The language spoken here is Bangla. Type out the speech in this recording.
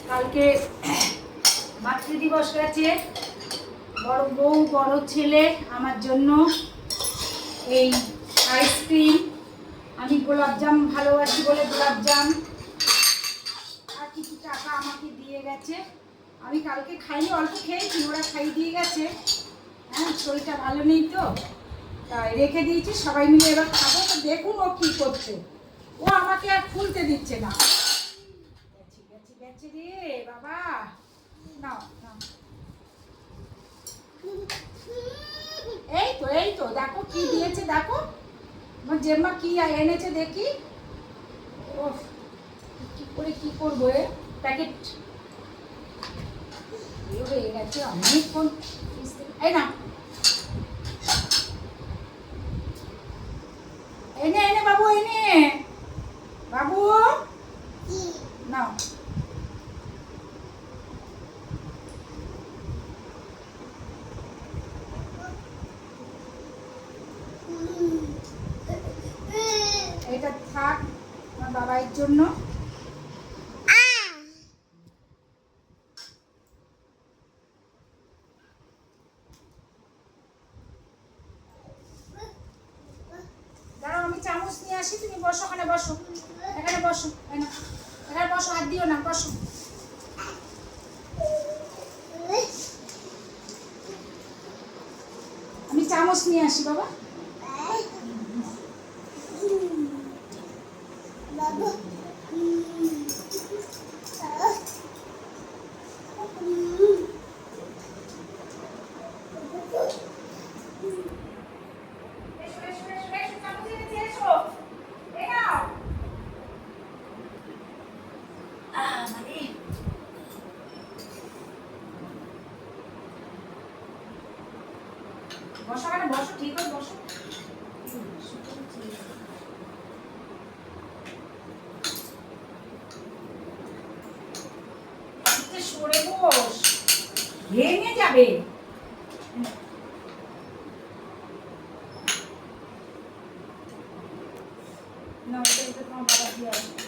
কালকে মাতৃদিবস গেছে। বড় বউ বড় ছেলে আমার জন্য এই আইসক্রিম, আমি গোলাপজাম ভালোবাসি বলে গোলাপজাম আর কিছু টাকা আমাকে দিয়ে গেছে। আমি কালকে খাইনি, অল্প খেয়েছি, ওরা খাইয়ে দিয়ে গেছে। হ্যাঁ, শরীরটা ভালো নেই তো, তাই রেখে দিয়েছি। সবাই মিলে এবার খাবো। তো দেখুন ও কী করছে, ও আমাকে আর খুলতে দিচ্ছে না। গেছে গেছে রে বাবা, নাও নাও। এই তো দেখো কি দিয়েছে, দেখো আমার জেম্মা কি এনেছে দেখি। ও কি করে কি করবো, এ প্যাকেট হয়ে গেছে অনেকক্ষণ। এই না, এনে এনে বাবু, এনে বাবু নাও। এটা থাক আমার বাবার জন্য। দাঁড়াও, আমি চামচ নিয়ে আসি, তুমি বসো, ওখানে বসো, এখানে বসো, এখানে বসো, হাত দিও না, বসো। আমি চামচ নিয়ে আসি বাবা। বসো, এখানে বসো, ঠিক আছে বসো। সরে বস, ভেঙে যাবে। না, ওটা তোমার বাবা দিয়ে আসবে।